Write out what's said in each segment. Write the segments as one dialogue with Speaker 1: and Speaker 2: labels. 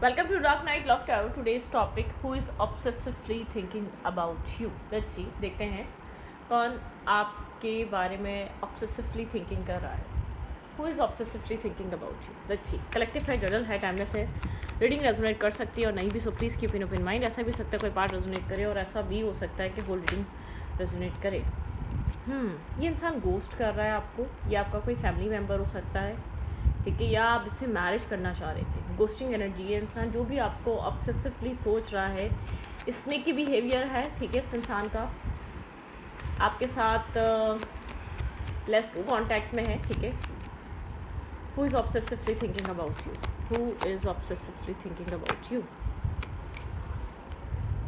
Speaker 1: Welcome to Dark Night Love Tarot. Today's topic: Who is obsessively thinking about you? Let's see. देखते हैं कौन आपके बारे में obsessively thinking कर रहा है. Who is obsessively thinking about you? Let's see. Collective है, journal है, timeless है. रीडिंग रेजोनेट कर सकती है और नहीं भी, so please keep in open mind. ऐसा भी हो सकता है कोई पार्ट रेजोनेट करे और ऐसा भी हो सकता है कि होल रीडिंग रेजोनेट करे. ये इंसान गोस्ट कर रहा है आपको, या आपका कोई फैमिली मेम्बर हो सकता है, ठीक है, या आप इससे मैरिज करना चाह रहे थे. गोस्टिंग एनर्जी है. इंसान जो भी आपको ऑब्सेसिवली सोच रहा है, स्नेकी बिहेवियर है, ठीक है, इस इंसान का आपके साथ लेस टू कॉन्टैक्ट में है, ठीक है. Who is obsessively thinking about you? Who is obsessively thinking about you?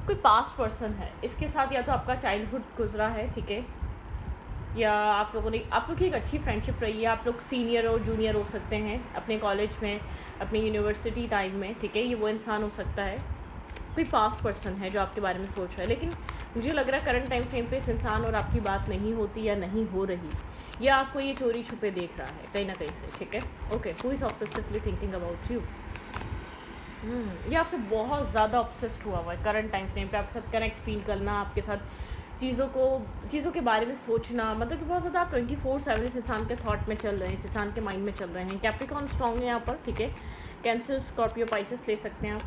Speaker 1: कोई पास्ट पर्सन है, इसके साथ या तो आपका चाइल्डहुड गुजरा है, ठीक है, या आप लोगों की एक अच्छी फ्रेंडशिप रही है. आप लोग सीनियर और जूनियर हो सकते हैं अपने कॉलेज में, अपने यूनिवर्सिटी टाइम में, ठीक है. ये वो इंसान हो सकता है. कोई पास्ट पर्सन है जो आपके बारे में सोच रहा है, लेकिन मुझे लग रहा है करंट टाइम फ्रेम पे इस इंसान और आपकी बात नहीं होती या नहीं हो रही, या आपको ये चोरी छुपे देख रहा है कहीं ना कहीं से, ठीक है. Okay, who is obsessively thinking about you? ये आपसे बहुत ज़्यादा ऑब्सेस्ड हुआ हुआ है करंट टाइम फ्रेम पे. आपके साथ कनेक्ट फील करना, आपके साथ चीज़ों के बारे में सोचना, मतलब कि बहुत ज़्यादा आप 24/7 इस इंसान के थॉट में चल रहे हैं, इस इंसान के माइंड में चल रहे हैं. कैप्रिकॉर्न स्ट्रॉन्ग है यहाँ पर, ठीक है. कैंसर, स्कॉर्पियो, पाइसेस ले सकते हैं आप.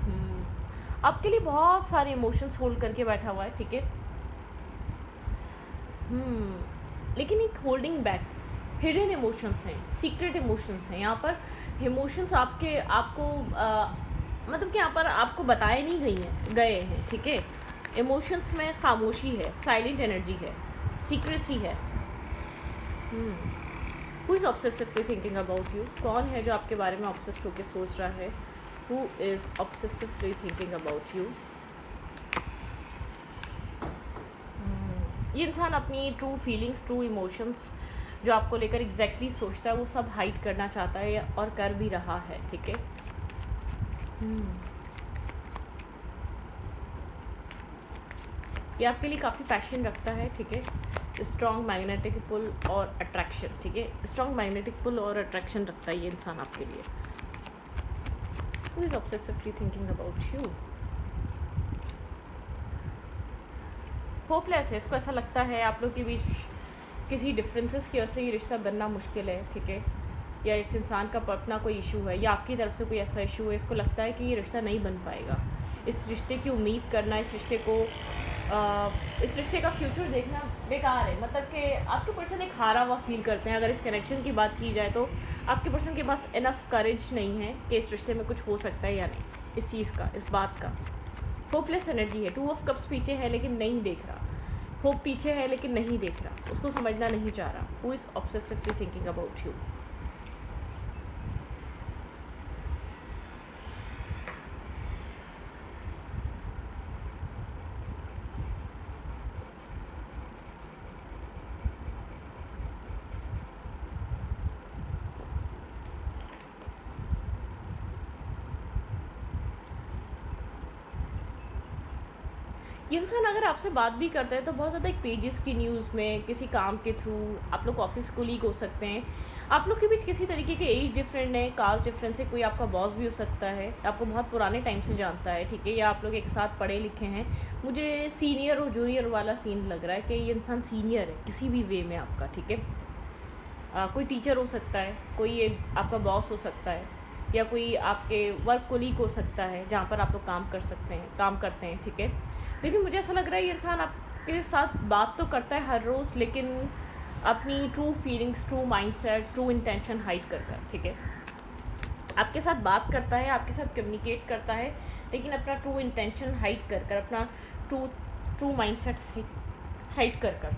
Speaker 1: आपके लिए बहुत सारे इमोशंस होल्ड करके बैठा हुआ है, ठीक है. लेकिन एक होल्डिंग बैक, हिडन इमोशंस हैं, सीक्रेट इमोशंस हैं यहाँ पर. इमोशंस आपको मतलब कि यहाँ पर आपको बताए नहीं गए हैं, ठीक है. इमोशंस में खामोशी है, साइलेंट एनर्जी है, सीक्रेसी है. Who is obsessively thinking about you? कौन है जो आपके बारे में ऑब्सेस्ड होकर सोच रहा है? Who is obsessively thinking about you? ये इंसान अपनी ट्रू फीलिंग्स, ट्रू इमोशंस जो आपको लेकर एग्जैक्टली सोचता है, वो सब हाइड करना चाहता है और कर भी रहा है, ठीक है. ये आपके लिए काफ़ी पैशन रखता है, ठीक है. स्ट्रॉन्ग मैग्नेटिक पुल और अट्रैक्शन, ठीक है. स्ट्रॉन्ग मैग्नेटिक पुल और अट्रैक्शन रखता है ये इंसान आपके लिए. Who is obsessively thinking about you? Hopeless है. इसको ऐसा लगता है आप लोग के बीच किसी डिफरेंसेस की वजह से ये रिश्ता बनना मुश्किल है, ठीक है. या इस इंसान का अपना कोई इशू है, या आपकी तरफ से कोई ऐसा इशू है, इसको लगता है कि ये रिश्ता नहीं बन पाएगा. इस रिश्ते की उम्मीद करना, इस रिश्ते का फ्यूचर देखना बेकार है. मतलब कि आपके पर्सन एक हारा हुआ फील करते हैं. अगर इस कनेक्शन की बात की जाए तो आपके पर्सन के पास इनफ करेज नहीं है कि इस रिश्ते में कुछ हो सकता है या नहीं, इस चीज़ का, इस बात का. होपलेस एनर्जी है. 2 ऑफ कप्स पीछे है लेकिन नहीं देख रहा. होप पीछे है लेकिन नहीं देख रहा, उसको समझना नहीं चाह रहा. Who is obsessively thinking about you? ये इंसान अगर आपसे बात भी करता है तो बहुत ज़्यादा एक पेजेस की न्यूज़ में, किसी काम के थ्रू. आप लोग ऑफिस कोलीग हो सकते हैं. आप लोग के बीच किसी तरीके के एज डिफरेंट है, कास्ट डिफरेंस है. कोई आपका बॉस भी हो सकता है, आपको बहुत पुराने टाइम से जानता है, ठीक है. या आप लोग एक साथ पढ़े लिखे हैं. मुझे सीनियर और जूनियर वाला सीन लग रहा है कि ये इंसान सीनियर है किसी भी वे में आपका, ठीक है. कोई टीचर हो सकता है, कोई एक आपका बॉस हो सकता है, या कोई आपके वर्क कोलीग हो सकता है जहाँ पर आप लोग काम करते हैं, ठीक है. लेकिन मुझे ऐसा लग रहा है ये इंसान आपके साथ बात तो करता है हर रोज़, लेकिन अपनी true feelings, true mindset, true intention hide कर, ठीक है. आपके साथ बात करता है, आपके साथ कम्युनिकेट करता है, लेकिन अपना ट्रू इंटेंशन हाइड कर, अपना ट्रू माइंडसेट हाइड कर.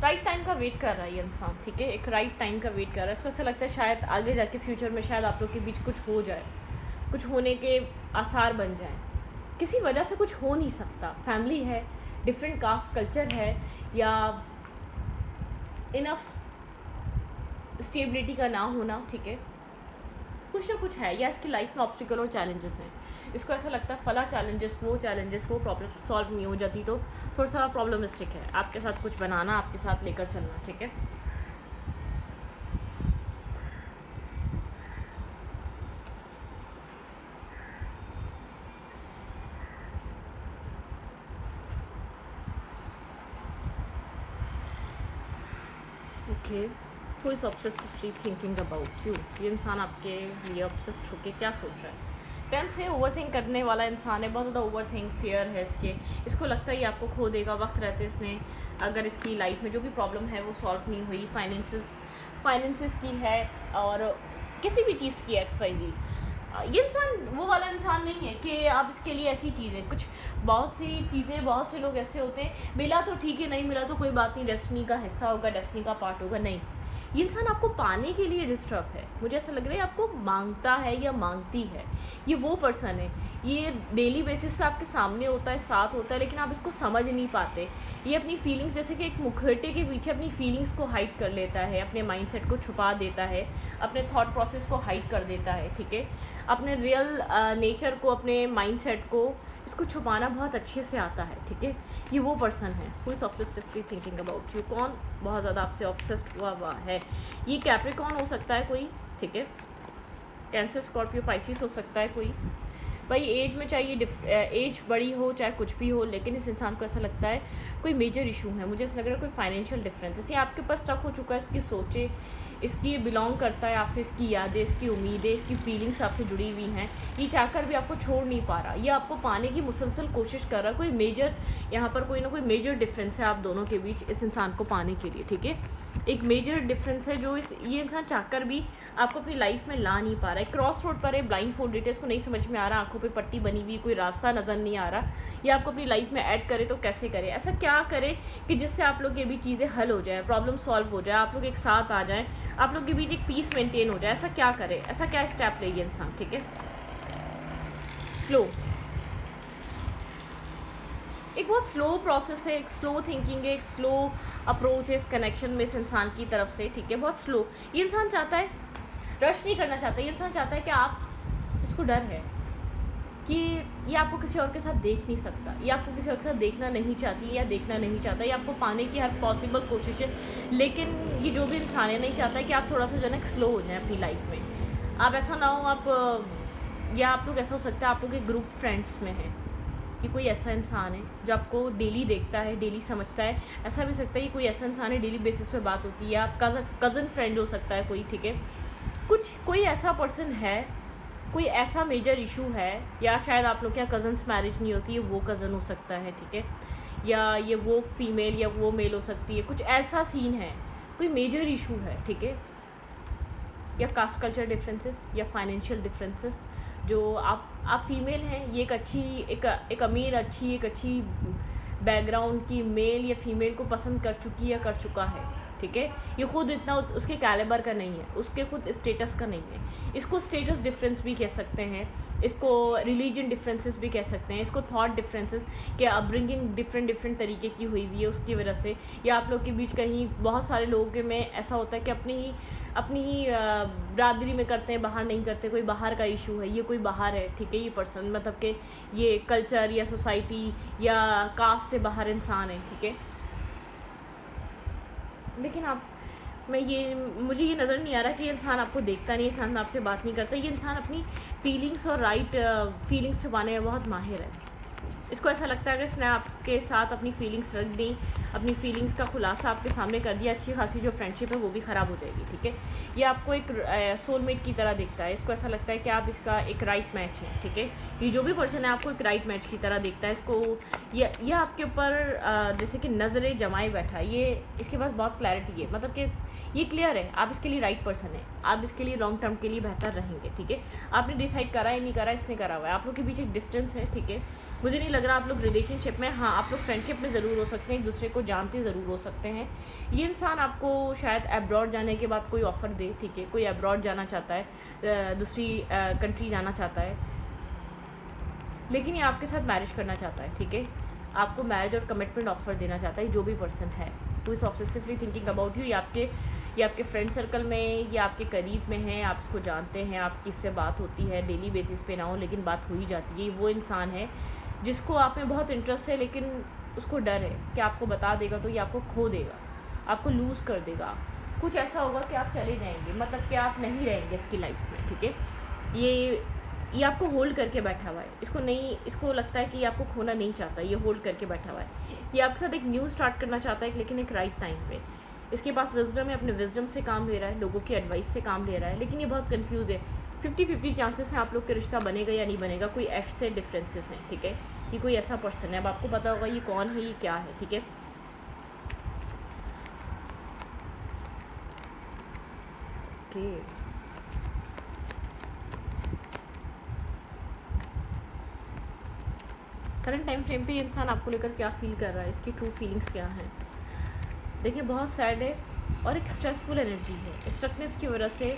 Speaker 1: राइट टाइम का वेट कर रहा है ये इंसान, ठीक है. एक राइट टाइम का वेट कर रहा है. इसको ऐसा लगता है शायद आगे जाके फ्यूचर में शायद आप लोग के बीच कुछ हो जाए, कुछ होने के आसार बन जाए. किसी वजह से कुछ हो नहीं सकता. फैमिली है, डिफरेंट कास्ट कल्चर है, या इनफ स्टेबिलिटी का ना होना, ठीक है. कुछ ना कुछ है, या इसकी लाइफ में ऑब्स्टिकल और चैलेंजेस हैं. इसको ऐसा लगता है फला चैलेंजेस, वो प्रॉब्लम सॉल्व नहीं हो जाती तो थोड़ा सा प्रॉब्लमिस्टिक है. आपके साथ कुछ बनाना, आपके साथ लेकर चलना, ठीक है. Okay, who is obsessively thinking about you? ये इंसान आपके लिए ऑब्सेस्ड होके क्या सोच रहा है? 10 से ओवर थिंक करने वाला इंसान है, बहुत ज़्यादा ओवर थिंक, फियर है इसको लगता है ये आपको खो देगा वक्त रहते इसने, अगर इसकी लाइफ में जो भी प्रॉब्लम है वो सॉल्व नहीं हुई, फाइनेंसिस की है और किसी भी चीज़ की एक्स वाई जी। ये इंसान वो वाला इंसान नहीं है कि आप इसके लिए ऐसी चीज़ें, कुछ बहुत सी चीज़ें, बहुत से लोग ऐसे होते हैं, मिला तो ठीक है, नहीं मिला तो कोई बात नहीं, डेस्टिनी का हिस्सा होगा, डेस्टिनी का पार्ट होगा। नहीं, ये इंसान आपको पाने के लिए डिस्टर्ब है, मुझे ऐसा लग रहा है आपको मांगता है या मांगती है। ये वो पर्सन है, ये डेली बेसिस पे आपके सामने होता है, साथ होता है, लेकिन आप इसको समझ नहीं पाते। ये अपनी फीलिंग्स, जैसे कि एक मुखौटे के पीछे अपनी फीलिंग्स को हाइड कर लेता है, अपने माइंडसेट को छुपा देता है, अपने थॉट प्रोसेस को हाइड कर देता है, ठीक है। अपने रियल नेचर को, अपने माइंडसेट को, इसको छुपाना बहुत अच्छे से आता है, ठीक है। ये वो पर्सन है who is obsessively thinking about you. कौन बहुत ज़्यादा आपसे ऑब्सेस्ड हुआ है? ये कैप्रिकॉर्न हो सकता है कोई, ठीक है, कैंसर, स्कॉर्पियो, पाइसिस हो सकता है कोई। भाई एज में चाहिए, एज बड़ी हो चाहे कुछ भी हो, लेकिन इस इंसान को ऐसा लगता है कोई मेजर इशू है, मुझे ऐसा लग रहा है कोई फाइनेंशियल डिफरेंस, जैसे आपके पास स्टक हो चुका है, इसकी सोचे, इसकी ये बिलोंग करता है आपसे, इसकी यादें, इसकी उम्मीदें, इसकी फीलिंग्स आपसे जुड़ी हुई हैं, ये चाहकर भी आपको छोड़ नहीं पा रहा, ये आपको पाने की मुसलसल कोशिश कर रहा है। कोई मेजर यहाँ पर कोई ना कोई मेजर डिफरेंस है आप दोनों के बीच इस इंसान को पाने के लिए, ठीक है। एक मेजर डिफरेंस है जो ये इंसान चाहकर भी आपको अपनी लाइफ में ला नहीं पा रहा है। क्रॉस रोड पर है, ब्लाइंड फोल्डेड है, इसको नहीं समझ में आ रहा, आंखों पे पट्टी बनी हुई, कोई रास्ता नज़र नहीं आ रहा, या आपको अपनी लाइफ में ऐड करे तो कैसे करे, ऐसा क्या करे कि जिससे आप लोग ये भी चीज़ें हल हो जाए, प्रॉब्लम सॉल्व हो जाए, आप लोग एक साथ आ जाएँ, आप लोग के बीच एक पीस मेंटेन हो जाए, ऐसा क्या करे, ऐसा क्या स्टेप ले ये इंसान, ठीक है। स्लो, एक बहुत स्लो प्रोसेस है, एक स्लो थिंकिंग है, एक स्लो अप्रोच है इस कनेक्शन में इस इंसान की तरफ से, ठीक है, बहुत स्लो। ये इंसान चाहता है, रश नहीं करना चाहता, ये इंसान चाहता है कि आप, इसको डर है कि ये आपको किसी और के साथ देख नहीं सकता, ये आपको किसी और के साथ देखना नहीं चाहती या देखना नहीं चाहता, ये आपको पाने की हर पॉसिबल कोशिश है, लेकिन ये जो भी इंसान है नहीं चाहता है कि आप थोड़ा सा जनक स्लो हो जाए अपनी लाइफ में। आप ऐसा ना हो आप, या आप लोग ऐसा हो सकता है आप लोग एक ग्रुप फ्रेंड्स में हैं, कि कोई ऐसा इंसान है जो आपको डेली देखता है, डेली समझता है, ऐसा भी सकता है कि कोई ऐसा इंसान है डेली बेसिस पे बात होती है, आप कज़न फ्रेंड हो सकता है कोई, ठीक है। कोई ऐसा पर्सन है, कोई ऐसा मेजर इशू है, या शायद आप लोग के यहाँ कज़न्स मैरिज नहीं होती है, वो कज़न हो सकता है, ठीक है, या ये वो फीमेल या वो मेल हो सकती है, कुछ ऐसा सीन है, कोई मेजर इशू है, ठीक है, या कास्ट कल्चर डिफरेंसेस या फाइनेंशियल डिफरेंसेस, जो आप फीमेल हैं, ये एक अमीर एक अच्छी बैकग्राउंड की मेल या फीमेल को पसंद कर चुकी या कर चुका है, ठीक है। ये खुद इतना उसके कैलिबर का नहीं है, उसके खुद स्टेटस का नहीं है, इसको स्टेटस डिफरेंस भी कह सकते हैं, इसको रिलीजन डिफरेंसेस भी कह सकते हैं, इसको थॉट डिफरेंसेस कि अपब्रिंगिंग डिफरेंट तरीके की हुई है उसकी वजह से, या आप लोग के बीच कहीं बहुत सारे लोगों में ऐसा होता है कि अपनी ही बरादरी में करते हैं, बाहर नहीं करते, कोई बाहर का इशू है, ये कोई बाहर है, ठीक है, ये पर्सन मतलब कि ये कल्चर या सोसाइटी या कास्ट से बाहर इंसान है, ठीक है। लेकिन मुझे ये नज़र नहीं आ रहा कि ये इंसान आपको देखता नहीं, इंसान आपसे बात नहीं करता, ये इंसान अपनी फीलिंग्स और फीलिंग्स छुपाने में बहुत माहिर है। इसको ऐसा लगता है अगर इसने आपके साथ अपनी फीलिंग्स रख दी, अपनी फीलिंग्स का खुलासा आपके सामने कर दिया, अच्छी खासी जो फ्रेंडशिप है वो भी ख़राब हो जाएगी, ठीक है। ये आपको एक सोलमेट की तरह दिखता है, इसको ऐसा लगता है कि आप इसका एक राइट मैच है, ठीक है। ये जो भी पर्सन है आपको एक राइट मैच की तरह दिखता है, इसको ये आपके ऊपर जैसे कि नज़रें जमाए बैठा है, ये इसके पास बहुत क्लैरिटी है, मतलब कि ये क्लियर है आप इसके लिए राइट पर्सन है, आप इसके लिए लॉन्ग टर्म के लिए बेहतर रहेंगे, ठीक है। आपने डिसाइड करा या नहीं करा, इसने करा हुआ है, आप लोग के बीच एक डिस्टेंस है, ठीक है। मुझे नहीं लग रहा आप लोग रिलेशनशिप में, हाँ आप लोग फ्रेंडशिप में ज़रूर हो सकते हैं, एक दूसरे को जानते ज़रूर हो सकते हैं। ये इंसान आपको शायद अब्रॉड जाने के बाद कोई ऑफ़र दे, ठीक है, कोई अब्रॉड जाना चाहता है, दूसरी कंट्री जाना चाहता है, लेकिन ये आपके साथ मैरिज करना चाहता है, ठीक है, आपको मैरिज और कमिटमेंट ऑफर देना चाहता है, जो भी पर्सन है who is obsessively thinking about you. ये आपके फ्रेंड सर्कल में या आपके करीब में है, आप इसको जानते हैं, आपकी इससे बात होती है डेली बेसिस पे ना हो लेकिन बात हो ही जाती है। वो इंसान है जिसको आप में बहुत इंटरेस्ट है, लेकिन उसको डर है कि आपको बता देगा तो ये आपको खो देगा, आपको लूज़ कर देगा, कुछ ऐसा होगा कि आप चले जाएंगे, मतलब कि आप नहीं रहेंगे इसकी लाइफ में, ठीक है। ये आपको होल्ड करके बैठा हुआ है, इसको लगता है कि ये आपको खोना नहीं चाहता, ये होल्ड करके बैठा हुआ है, ये आपके साथ एक न्यू स्टार्ट करना चाहता है, लेकिन एक राइट टाइम पे। इसके पास विजडम है, अपने विजडम से काम ले रहा है, लोगों की एडवाइस से काम ले रहा है, लेकिन ये बहुत कंफ्यूज है। 50-50 चांसेस हैं आप लोग के रिश्ता बनेगा या नहीं बनेगा, कोई ऐसे डिफरेंसेस हैं, ठीक है। ये कोई ऐसा पर्सन है, अब आपको पता होगा ये कौन है, ये क्या है, ठीक है। ओके, करंट टाइम फ्रेम पे ये इंसान आपको लेकर क्या फील कर रहा है, इसकी ट्रू फीलिंग्स क्या हैं। देखिए बहुत सैड है और एक स्ट्रेसफुल एनर्जी है, स्ट्रकनेस की वजह से,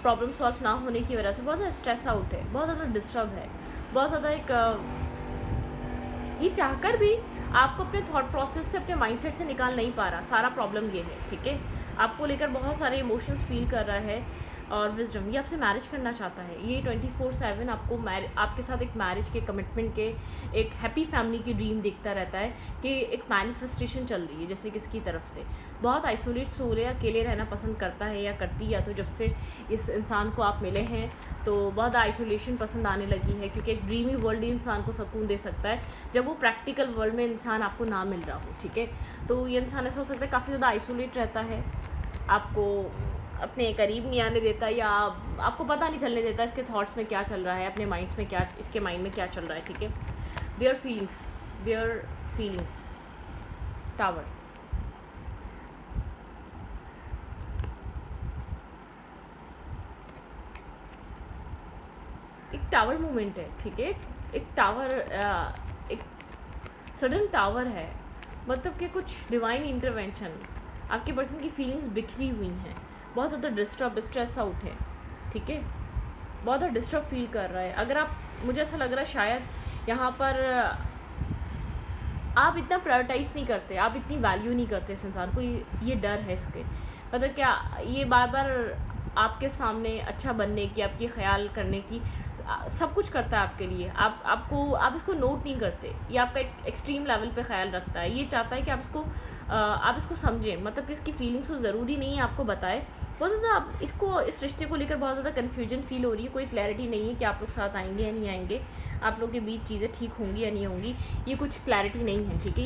Speaker 1: प्रॉब्लम सॉल्व ना होने की वजह से बहुत ज़्यादा स्ट्रेस आउट है, बहुत ज़्यादा डिस्टर्ब है, बहुत ज़्यादा ये चाहकर भी आपको अपने थॉट प्रोसेस से, अपने माइंडसेट से निकाल नहीं पा रहा। सारा प्रॉब्लम ये है, ठीक है। आपको लेकर बहुत सारे इमोशंस फील कर रहा है। और विजडम, ये आपसे मैरिज करना चाहता है, ये 24/7 आपको आपके साथ एक मैरिज के, कमिटमेंट के, एक हैप्पी फैमिली की ड्रीम देखता रहता है कि एक मैनिफेस्टेशन चल रही है जैसे किसकी तरफ से। बहुत आइसोलेट सोल है, अकेले रहना पसंद करता है या करती है, या तो जब से इस इंसान को आप मिले हैं तो बहुत आइसोलेशन पसंद आने लगी है, क्योंकि एक ड्रीमी वर्ल्ड ही इंसान को सुकून दे सकता है जब वो प्रैक्टिकल वर्ल्ड में इंसान आपको ना मिल रहा हो, ठीक है। तो ये इंसान ऐसा हो सकता है काफ़ी ज़्यादा आइसोलेट रहता है, आपको अपने करीब नहीं आने देता, या आपको पता नहीं चलने देता इसके थॉट्स में क्या चल रहा है, अपने माइंड्स में क्या, इसके माइंड में क्या चल रहा है, ठीक है। देयर फीलिंग्स टावर, एक टावर मूवमेंट है, ठीक है। एक टावर, एक सडन टावर है, मतलब कि कुछ डिवाइन इंटरवेंशन। आपके पर्सन की फीलिंग्स बिखरी हुई हैं, बहुत ज़्यादा डिस्टर्ब, स्ट्रेस आउट है, ठीक है। बहुत ज़्यादा डिस्टर्ब फील कर रहा है। अगर आप, मुझे ऐसा लग रहा है शायद यहाँ पर आप इतना प्रायोरिटाइज नहीं करते, आप इतनी वैल्यू नहीं करते इस इंसान को, ये डर है इसके। मतलब क्या, ये बार बार आपके सामने अच्छा बनने की, आपकी ख्याल करने की, सब कुछ करता है आपके लिए, आप इसको नोट नहीं करते, ये आपका एक एक्सट्रीम लेवल पे ख्याल रखता है। ये चाहता है कि आप इसको समझें, मतलब कि इसकी फीलिंग्स को ज़रूरी नहीं है आपको बताए। बहुत ज़्यादा आप इसको, इस रिश्ते को लेकर बहुत ज़्यादा कन्फ्यूजन फील हो रही है, कोई क्लैरिटी नहीं है कि आप लोग साथ आएंगे या नहीं आएंगे, आप लोग के बीच चीज़ें ठीक होंगी या नहीं होंगी, ये कुछ क्लैरिटी नहीं है, ठीक है।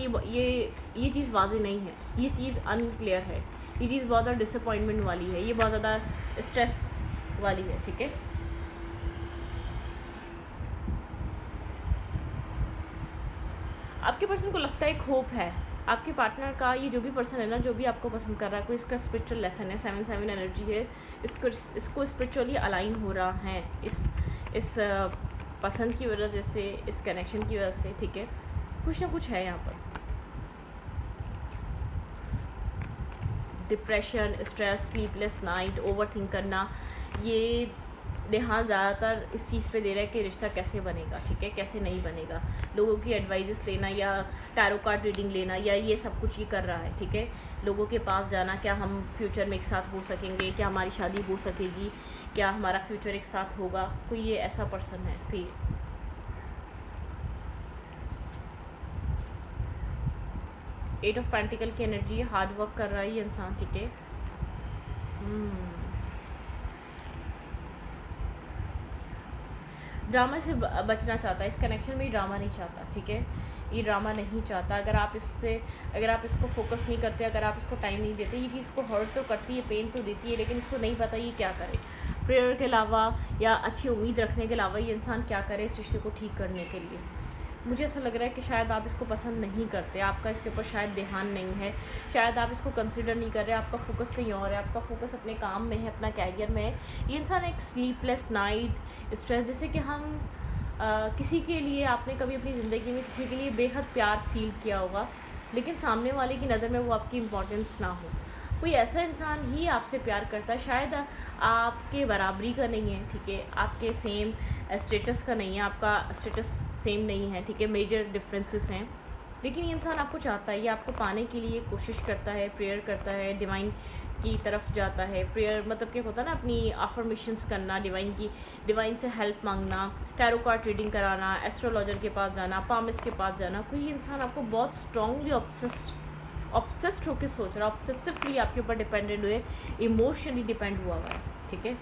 Speaker 1: ये चीज़ वाज़ेह नहीं है, ये चीज़ अनक्लियर है, ये चीज़ बहुत ज़्यादा डिसअपॉइंटमेंट वाली है, ये बहुत ज़्यादा स्ट्रेस वाली है, ठीक है। आपके पर्सन को लगता है एक होप है आपके पार्टनर का, ये जो भी पर्सन है ना, जो भी आपको पसंद कर रहा है, कोई इसका स्पिरिचुअल लेसन है, 7/7 एनर्जी है, इसको स्पिरिचुअली अलाइन हो रहा है इस पसंद की वजह से, इस कनेक्शन की वजह से, ठीक है। कुछ ना कुछ है यहाँ पर, depression, stress, sleepless night, overthink करना, ये ध्यान ज़्यादातर इस चीज़ पे दे रहा है कि रिश्ता कैसे बनेगा, ठीक है, कैसे नहीं बनेगा। लोगों की एडवाइजेस लेना या टैरो कार्ड रीडिंग लेना, या ये सब कुछ ये कर रहा है, ठीक है। लोगों के पास जाना, क्या हम फ्यूचर में एक साथ हो सकेंगे, क्या हमारी शादी हो सकेगी, क्या हमारा फ्यूचर एक साथ होगा, कोई ये ऐसा पर्सन है। फिर 8 ऑफ पेंटिकल की एनर्जी है, हार्ड वर्क कर रहा है ये इंसान, ठीक है। ड्रामा से बचना चाहता है, इस कनेक्शन में ड्रामा नहीं चाहता, ठीक है। ये ड्रामा नहीं चाहता। अगर आप इसको फोकस नहीं करते, अगर आप इसको टाइम नहीं देते, ये चीज़ को हर्ट तो करती है, पेन तो देती है, लेकिन इसको नहीं पता ये क्या करे। प्रेयर के अलावा या अच्छी उम्मीद रखने के अलावा ये इंसान क्या करे इस रिश्ते को ठीक करने के लिए। मुझे ऐसा लग रहा है कि शायद आप इसको पसंद नहीं करते, आपका इसके ऊपर शायद ध्यान नहीं है, शायद आप इसको कंसिडर नहीं कर रहे, आपका फोकस कहीं और है, आपका फोकस अपने काम में है, अपना कैरियर में है। ये इंसान एक स्लीपलेस नाइट, स्ट्रेस, जैसे कि हम किसी के लिए, आपने कभी अपनी ज़िंदगी में किसी के लिए बेहद प्यार फील किया होगा, लेकिन सामने वाले की नज़र में वो आपकी इम्पोर्टेंस ना हो। कोई ऐसा इंसान ही आपसे प्यार करता है, शायद आपके बराबरी का नहीं है, ठीक है, आपके सेम स्टेटस का नहीं है, आपका स्टेटस सेम नहीं है, ठीक है, मेजर डिफरेंसेस हैं, लेकिन ये इंसान आपको चाहता है, ये आपको पाने के लिए कोशिश करता है, प्रेयर करता है, डिवाइन की तरफ जाता है। प्रेयर मतलब क्या होता है ना, अपनी अफर्मेशंस करना, डिवाइन से हेल्प मांगना, टैरो कार्ड रीडिंग कराना, एस्ट्रोलॉजर के पास जाना, पामिस्ट के पास जाना। कोई इंसान आपको बहुत स्ट्रांगली ऑब्सेस्ड होकर सोच रहा है, ऑब्सेसिवली आपके ऊपर डिपेंडेंट हुए, इमोशनली डिपेंड हुआ है, ठीक है।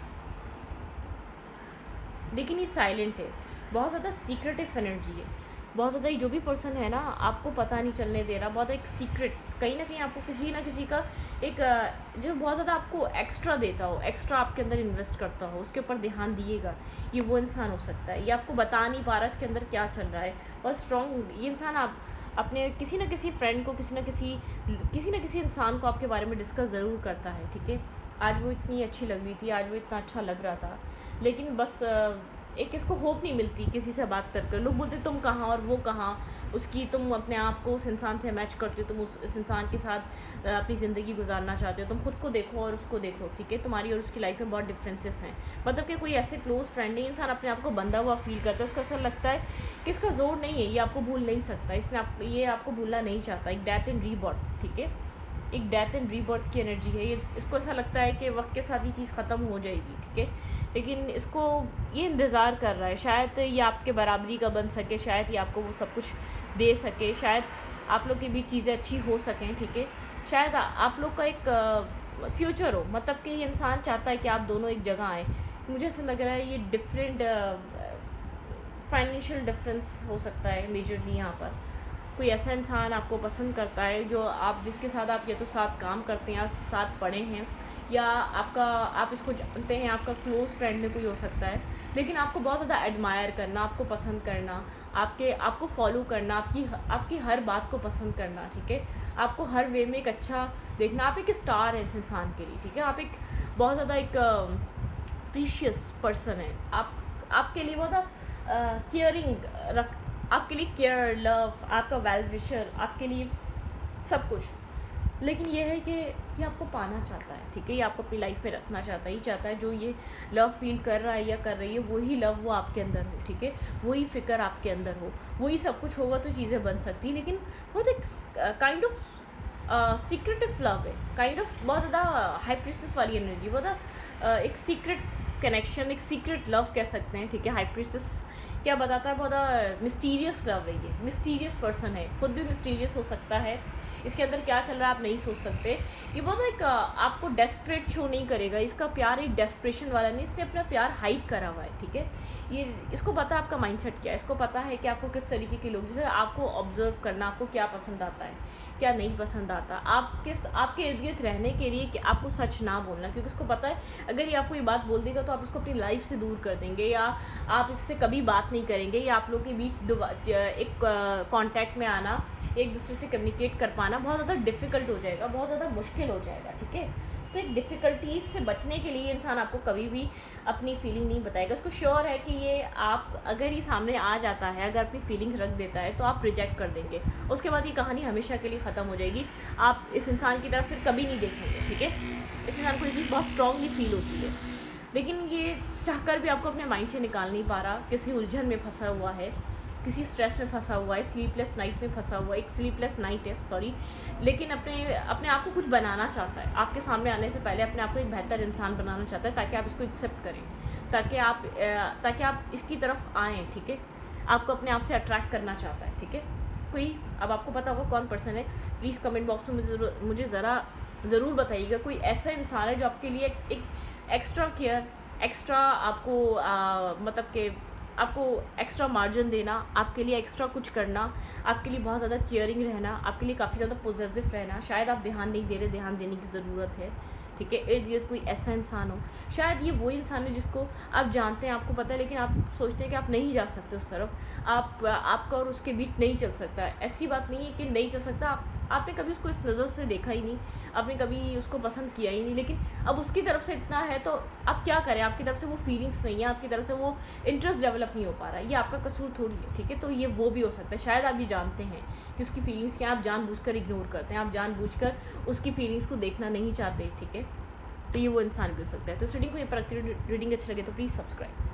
Speaker 1: लेकिन ये साइलेंट है, बहुत ज़्यादा सीक्रेटिव एनर्जी है, बहुत ज़्यादा, जो भी पर्सन है ना, आपको पता नहीं चलने दे रहा, बहुत एक सीक्रेट कहीं ना कहीं आपको किसी ना किसी का एक जो बहुत ज़्यादा आपको एक्स्ट्रा देता हो, एक्स्ट्रा आपके अंदर इन्वेस्ट करता हो, उसके ऊपर ध्यान दिएगा, ये वो इंसान हो सकता है। ये आपको बता नहीं पा रहा इसके अंदर क्या चल रहा है, और स्ट्रॉन्ग ये इंसान आप अपने किसी न किसी फ्रेंड को, किसी न किसी इंसान को आपके बारे में डिस्कस ज़रूर करता है, ठीक है। आज वो इतनी अच्छी लग रही थी, आज वो इतना अच्छा लग रहा था, लेकिन बस एक इसको होप नहीं मिलती किसी से बात करके। लोग बोलते तुम कहाँ और वो कहाँ, उसकी तुम अपने आप को उस इंसान से मैच करते हो, तुम उस इंसान के साथ अपनी ज़िंदगी गुजारना चाहते हो, तुम खुद को देखो और उसको देखो, ठीक है। तुम्हारी और उसकी लाइफ में बहुत डिफरेंसेस हैं। मतलब कि कोई ऐसे क्लोज फ्रेंड नहीं, इंसान अपने आप को बंधा हुआ फील करता है, उसको ऐसा लगता है कि इसका जोर नहीं है, ये आपको भूल नहीं सकता, ये आपको भूलना नहीं चाहता। एक डेथ एंड रीबर्थ, ठीक है, एक डेथ एंड रीबर्थ की एनर्जी है ये। इसको ऐसा लगता है कि वक्त के साथ ये चीज़ ख़त्म हो जाएगी, ठीक है, लेकिन इसको ये इंतज़ार कर रहा है, शायद ये आपके बराबरी का बन सके, शायद ये आपको वो सब कुछ दे सके, शायद आप लोग के बीच चीज़ें अच्छी हो सकें, ठीक है। शायद आप लोग का एक फ्यूचर हो, मतलब कि ये इंसान चाहता है कि आप दोनों एक जगह आएँ। मुझे ऐसा लग रहा है ये डिफरेंट फाइनेंशियल डिफरेंस हो सकता है मेजरली यहाँ पर। कोई ऐसा इंसान आपको पसंद करता है जो आप जिसके साथ आप या तो साथ काम करते हैं या साथ पढ़े हैं, या आप इसको जानते हैं, आपका क्लोज़ फ्रेंड में कोई हो सकता है, लेकिन आपको बहुत ज़्यादा एडमायर करना, आपको पसंद करना, आपको फॉलो करना, आपकी हर बात को पसंद करना, ठीक है, आपको हर वे में एक अच्छा देखना। आप एक स्टार हैं इस इंसान के लिए, ठीक है, आप एक बहुत ज़्यादा एक प्रीशियस पर्सन है। आपके लिए बहुत केयरिंग रख, आपके लिए केयर, लव, आपका वेल विशर, आपके लिए सब कुछ। लेकिन ये है कि ये आपको पाना चाहता है, ठीक है, ये आपको अपनी लाइफ में रखना चाहता है, ये चाहता है जो ये लव फील कर रहा है या कर रही है वही लव वो आपके अंदर हो, ठीक है, वही फ़िक्र आपके अंदर हो, वही सब कुछ होगा तो चीज़ें बन सकती। लेकिन बहुत एक काइंड ऑफ सीक्रेटिव लव है, काइंड ऑफ बहुत ज़्यादा हाई प्रीस्टेस वाली एनर्जी, बहुत एक सीक्रेट कनेक्शन, एक सीक्रेट लव कह सकते हैं, ठीक है। हाई प्रीस्टेस क्या बताता है, बहुत मिस्टीरियस लव है, ये मिस्टीरियस पर्सन है, खुद भी मिस्टीरियस हो सकता है, इसके अंदर क्या चल रहा है आप नहीं सोच सकते। ये बहुत एक आपको डेस्परेट शो नहीं करेगा, इसका प्यार एक डेस्परेशन वाला नहीं, इसने अपना प्यार हाइड करा हुआ है, ठीक है। ये इसको पता है आपका माइंडसेट क्या है, इसको पता है कि आपको किस तरीके के लोग, जैसे आपको ऑब्जर्व करना, आपको क्या पसंद आता है, क्या नहीं पसंद आता, आपके इर्द गिर्द रहने के लिए कि आपको सच ना बोलना, क्योंकि उसको पता है अगर ये आपको ये बात बोल देगा तो आप उसको अपनी लाइफ से दूर कर देंगे, या आप इससे कभी बात नहीं करेंगे, या आप लोग के बीच एक कांटेक्ट में आना, एक दूसरे से कम्युनिकेट कर पाना बहुत ज़्यादा डिफ़िकल्ट हो जाएगा, बहुत ज़्यादा मुश्किल हो जाएगा, ठीक है। तो एक डिफ़िकल्टीज से बचने के लिए इंसान आपको कभी भी अपनी फीलिंग नहीं बताएगा। उसको श्योर है कि ये आप अगर ये सामने आ जाता है, अगर अपनी फीलिंग रख देता है तो आप रिजेक्ट कर देंगे, उसके बाद ये कहानी हमेशा के लिए ख़त्म हो जाएगी, आप इस इंसान की तरफ फिर कभी नहीं देखेंगे, ठीक है। इस इंसान को ये चीज़ बहुत स्ट्रांगली फील होती है, लेकिन ये चाहकर भी आपको अपने माइंड से निकाल नहीं पा रहा, किसी उलझन में फंसा हुआ है, किसी स्ट्रेस में फंसा हुआ है, स्लीपलेस नाइट में फंसा हुआ है, एक स्लीपलेस नाइट है, सॉरी, लेकिन अपने आप को कुछ बनाना चाहता है, आपके सामने आने से पहले अपने आप को एक बेहतर इंसान बनाना चाहता है, ताकि आप इसको एक्सेप्ट करें, ताकि आप इसकी तरफ आएँ, ठीक है। आपको अपने आप से अट्रैक्ट करना चाहता है, ठीक है। कोई, अब आपको पता होगा कौन पर्सन है, प्लीज़ कमेंट बॉक्स में मुझे ज़रूर बताइएगा। कोई ऐसा इंसान है जो आपके लिए एक एक्स्ट्रा केयर, एक्स्ट्रा आपको मतलब कि आपको एक्स्ट्रा मार्जिन देना, आपके लिए एक्स्ट्रा कुछ करना, आपके लिए बहुत ज़्यादा केयरिंग रहना, आपके लिए काफ़ी ज़्यादा पॉजिटिव रहना। शायद आप ध्यान नहीं दे रहे, ध्यान देने की ज़रूरत है, ठीक है। इर्द गिर्द कोई ऐसा इंसान हो, शायद ये वो इंसान है जिसको आप जानते हैं, आपको पता है, लेकिन आप सोचते हैं कि आप नहीं जा सकते उस तरफ, आपका और उसके बीच नहीं चल सकता है। ऐसी बात नहीं है कि नहीं चल सकता, आपने कभी उसको इस नज़र से देखा ही नहीं, आपने कभी उसको पसंद किया ही नहीं, लेकिन अब उसकी तरफ से इतना है तो आप क्या करें, आपकी तरफ से वो फीलिंग्स नहीं है, आपकी तरफ से वो इंटरेस्ट डेवलप नहीं हो पा रहा है, ये आपका कसूर थोड़ी है, ठीक है। तो ये वो भी हो सकता है, शायद आप ये जानते हैं कि उसकी फीलिंग्स क्या, आप जानबूझकर इग्नोर करते हैं, आप जानबूझकर उसकी फीलिंग्स को देखना नहीं चाहते, ठीक है। तो ये वो इंसान भी हो सकता है। तो इस रीडिंग को ये रीडिंग अच्छी लगे तो प्लीज़ सब्सक्राइब।